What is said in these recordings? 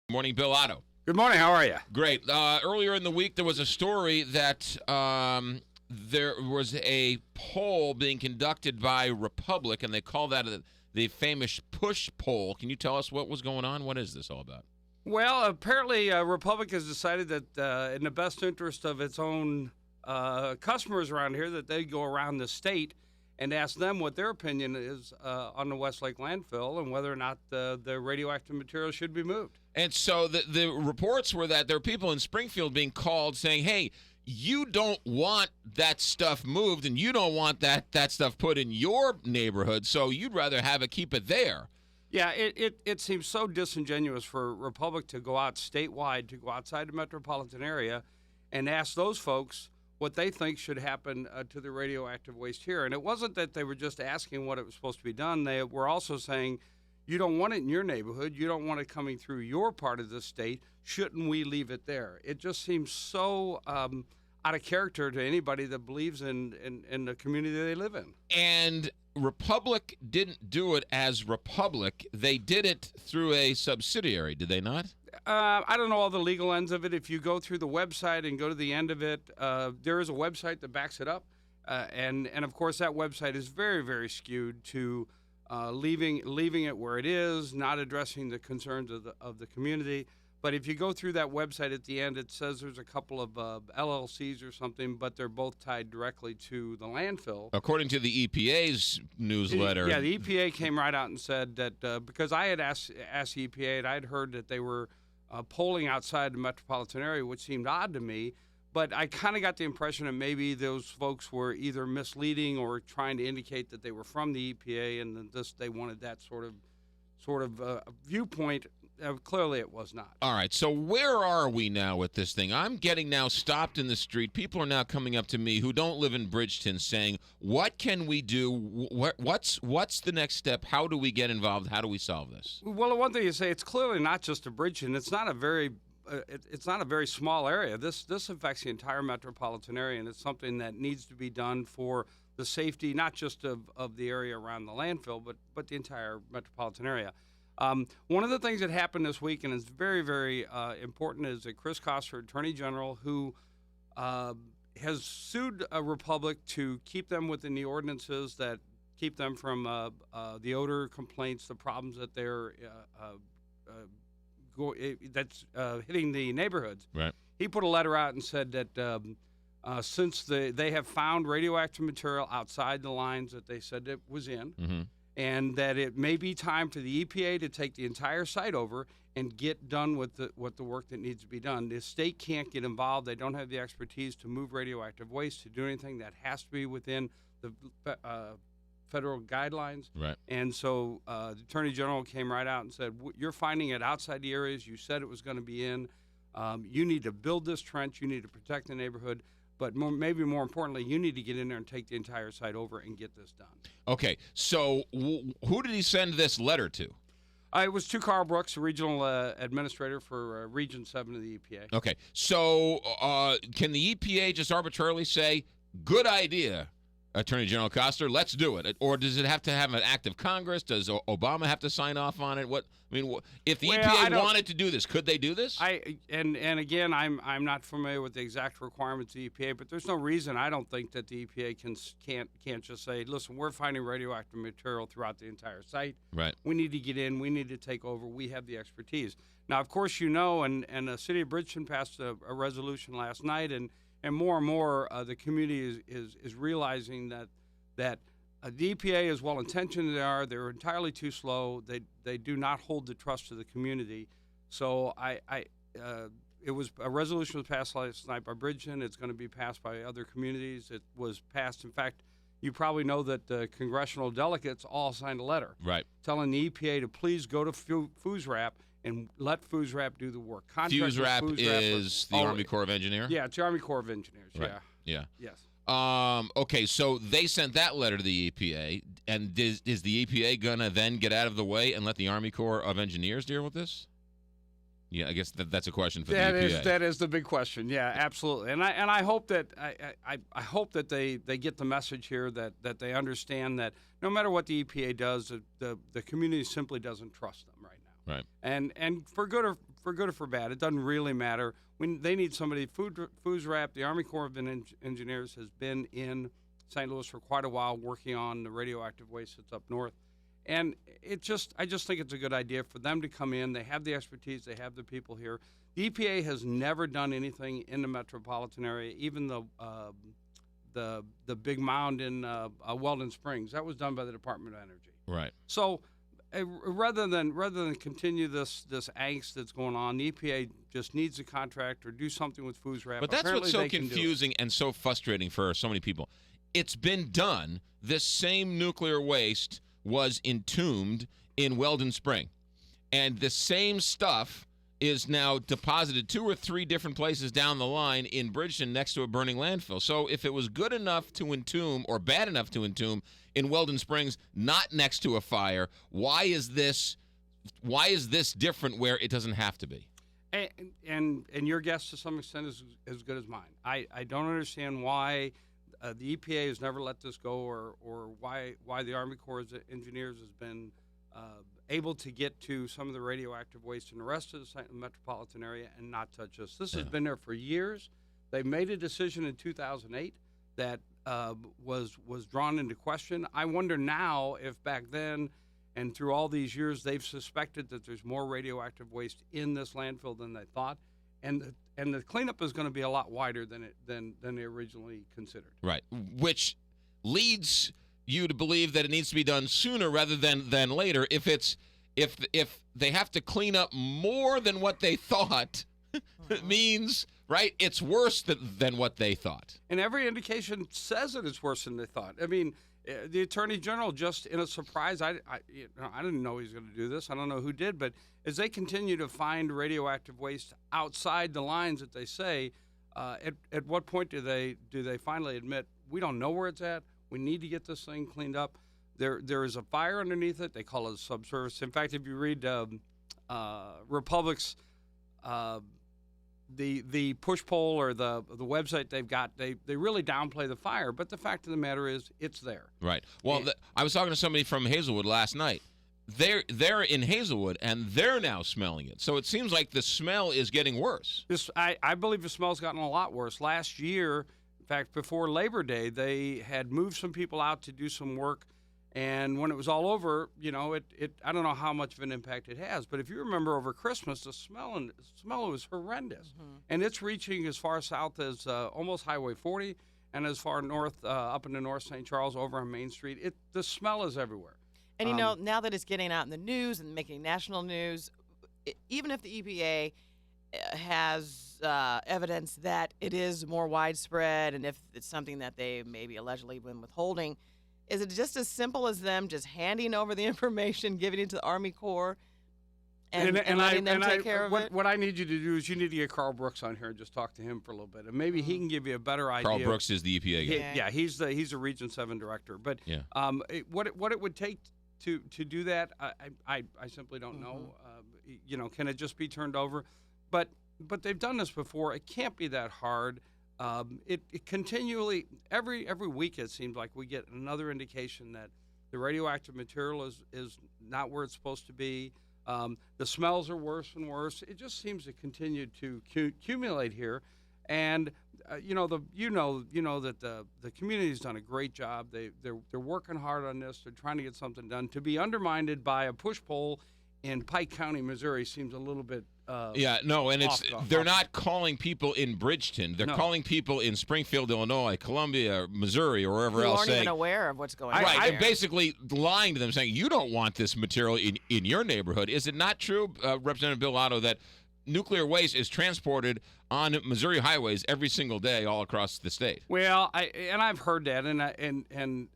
Morning, Bill Otto. Good morning. How are you? Great. Earlier in the week, there was a story that there was a poll being conducted by Republic, and they call that the famous push poll. Can you tell us what was going on? What is this all about? Well, apparently Republic has decided that in the best interest of its own customers around here, that they go around the state and ask them what their opinion is on the Westlake landfill and whether or not the radioactive material should be moved. And so the reports were that there are people in Springfield being called saying, hey, you don't want that stuff moved and you don't want that stuff put in your neighborhood, so you'd rather keep it there. Yeah, it seems so disingenuous for Republic to go out statewide, to go outside the metropolitan area and ask those folks what they think should happen to the radioactive waste here. And it wasn't that they were just asking what it was supposed to be done. They were also saying, you don't want it in your neighborhood. You don't want it coming through your part of the state. Shouldn't we leave it there? It just seems so out of character to anybody that believes in the community they live in. And Republic didn't do it as Republic. They did it through a subsidiary, did they not? I don't know all the legal ends of it. If you go through the website and go to the end of it, there is a website that backs it up. And of course, that website is very, very skewed to leaving it where it is, not addressing the concerns of the community. But if you go through that website at the end, it says there's a couple of LLCs or something, but they're both tied directly to the landfill. According to the EPA's newsletter. Yeah, the EPA came right out and said that because I had asked the EPA, and I'd heard that they were polling outside the metropolitan area, which seemed odd to me. But I kind of got the impression that maybe those folks were either misleading or trying to indicate that they were from the EPA and they wanted that sort of viewpoint. Clearly, it was not. All right. So where are we now with this thing? I'm getting now stopped in the street. People are now coming up to me who don't live in Bridgeton saying, what can we do? What's the next step? How do we get involved? How do we solve this? Well, the one thing you say, it's clearly not just a Bridgeton. It's not a very small area. This affects the entire metropolitan area, and it's something that needs to be done for the safety, not just of the area around the landfill, but the entire metropolitan area. One of the things that happened this week, and is very, very important, is that Chris Koster, Attorney General, who has sued Republic to keep them within the ordinances that keep them from the odor complaints, the problems that they're that's hitting the neighborhoods. Right. He put a letter out and said that since they have found radioactive material outside the lines that they said it was in, mm-hmm. and that it may be time for the EPA to take the entire site over and get done with the work that needs to be done. The state can't get involved. They don't have the expertise to move radioactive waste, to do anything. That has to be within the federal guidelines. Right. And so the Attorney General came right out and said, you're finding it outside the areas you said it was going to be in. You need to build this trench. You need to protect the neighborhood. But maybe more importantly, you need to get in there and take the entire site over and get this done. Okay. So who did he send this letter to? It was to Carl Brooks, regional administrator for Region 7 of the EPA. Okay. So can the EPA just arbitrarily say, good idea, Attorney General Koster, let's do it? Or does it have to have an act of Congress? Does Obama have to sign off on it? If the EPA wanted to do this, could they do this? And again, I'm not familiar with the exact requirements of the EPA, but there's no reason I don't think that the EPA can't just say, listen, we're finding radioactive material throughout the entire site. Right. We need to get in. We need to take over. We have the expertise. Now, of course, and the city of Bridgeton passed a resolution last night, and more and more, the community is realizing that the EPA, as well-intentioned they're entirely too slow. They do not hold the trust of the community. So it was a resolution was passed last night by Bridgeton. It's going to be passed by other communities. It was passed. In fact, you probably know that the congressional delegates all signed a letter, right, telling the EPA to please go to FUSRAP and let FUSRAP do the work. FUSRAP is the Army Corps of Engineers? Yeah, it's the Army Corps of Engineers, right. Yeah. Yes. Okay, so they sent that letter to the EPA, and is the EPA going to then get out of the way and let the Army Corps of Engineers deal with this? Yeah, I guess that's a question for the EPA. That is the big question. Yeah, absolutely. And I hope that I hope that they get the message here that they understand that no matter what the EPA does, the community simply doesn't trust them right now. Right. And for good for good or for bad. It doesn't really matter. They need somebody. FUSRAP, the Army Corps of Engineers, has been in St. Louis for quite a while working on the radioactive waste that's up north. And I just think it's a good idea for them to come in. They have the expertise. They have the people here. The EPA has never done anything in the metropolitan area, even the big mound in Weldon Springs. That was done by the Department of Energy. Right. So rather than continue this angst that's going on, the EPA just needs a contract or do something with FUSRAP. But that's what's so confusing and so frustrating for so many people. It's been done. This same nuclear waste was entombed in Weldon Spring. And the same stuff is now deposited 2 or 3 different places down the line in Bridgeton next to a burning landfill. So if it was good enough to entomb or bad enough to entomb in Weldon Springs, not next to a fire, why is this different where it doesn't have to be? And your guess to some extent is as good as mine. I don't understand why the EPA has never let this go, or why the Army Corps of Engineers has been able to get to some of the radioactive waste in the rest of the metropolitan area and not touch us. This has been there for years. They made a decision in 2008 that was drawn into question. I wonder now if back then and through all these years they've suspected that there's more radioactive waste in this landfill than they thought, and the cleanup is going to be a lot wider than they originally considered. Right, which leads you to believe that it needs to be done sooner rather than later. If they have to clean up more than what they thought, it means, right, it's worse than what they thought. And every indication says that it's worse than they thought. I mean, the Attorney General, just in a surprise, I didn't know he was going to do this. I don't know who did, but as they continue to find radioactive waste outside the lines that they say, at what point do they finally admit, we don't know where it's at, we need to get this thing cleaned up? There is a fire underneath it. They call it a subsurface. In fact, if you read Republic's the push poll or the website they've got, they really downplay the fire. But the fact of the matter is, it's there. Right. Well, I was talking to somebody from Hazelwood last night. They're in Hazelwood, and they're now smelling it. So it seems like the smell is getting worse. I believe the smell's gotten a lot worse. Last year, in fact, before Labor Day, they had moved some people out to do some work. And when it was all over, I don't know how much of an impact it has. But if you remember over Christmas, the smell was horrendous. Mm-hmm. And it's reaching as far south as almost Highway 40 and as far north, up into North St. Charles over on Main Street. The smell is everywhere. And, now that it's getting out in the news and making national news, even if the EPA has evidence that it is more widespread and if it's something that they maybe allegedly been withholding, is it just as simple as them just handing over the information, giving it to the Army Corps, and letting them take care of it? What I need you to do is you need to get Carl Brooks on here and just talk to him for a little bit, and maybe he can give you a better idea. Carl Brooks is the EPA guy. Yeah, he's a Region 7 director. But what it would take to do that, I simply don't know. Can it just be turned over? But they've done this before. It can't be that hard. It continually, every week it seems like we get another indication that the radioactive material is not where it's supposed to be. The smells are worse and worse. It just seems to continue to accumulate here, and that the community's done a great job. They're working hard on this. They're trying to get something done. To be undermined by a push poll in Pike County, Missouri, seems a little bit. They're not calling people in Bridgeton. They're calling people in Springfield, Illinois, Columbia, Missouri, or wherever else. Who aren't even aware of what's going on. Right, and basically lying to them, saying, you don't want this material in your neighborhood. Is it not true, Representative Bill Otto, that nuclear waste is transported on Missouri highways every single day all across the state? Well, I've heard that, and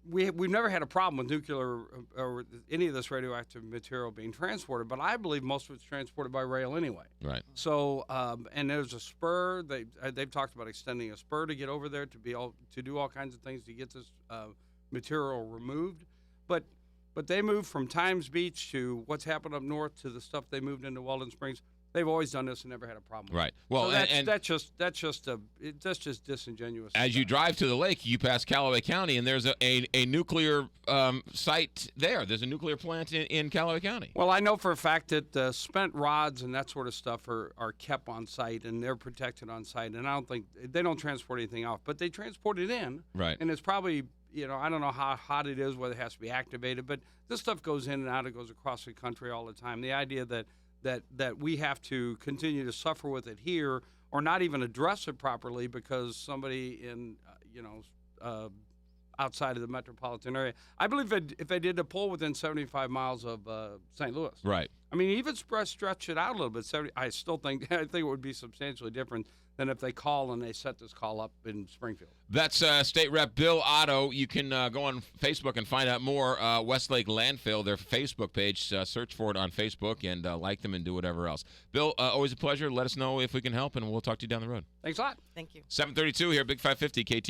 we've never had a problem with nuclear or any of this radioactive material being transported, but I believe most of it's transported by rail anyway. Right. So, and there's a spur. They've talked about extending a spur to get over there to do all kinds of things to get this material removed. But they moved from Times Beach to what's happened up north to the stuff they moved into Weldon Springs. they've always done this and never had a problem. Right. Well, so and that's just disingenuous. as you drive to the lake, you pass Callaway County, and there's a nuclear site there. There's a nuclear plant in Callaway County. Well, I know for a fact that spent rods and that sort of stuff are kept on site, and they're protected on site. And I don't think they don't transport anything off, but they transport it in. Right. And it's probably, I don't know how hot it is, whether it has to be activated, but this stuff goes in and out. It goes across the country all the time. The idea that we have to continue to suffer with it here or not even address it properly because somebody in, outside of the metropolitan area. I believe if they did a poll within 75 miles of St. Louis. Right. I mean, even stretch it out a little bit. I think it would be substantially different than if they call and they set this call up in Springfield. That's State Rep Bill Otto. You can go on Facebook and find out more. Westlake Landfill, their Facebook page. Search for it on Facebook and like them and do whatever else. Bill, always a pleasure. Let us know if we can help, and we'll talk to you down the road. Thanks a lot. Thank you. 7:32 here, Big 550 KT.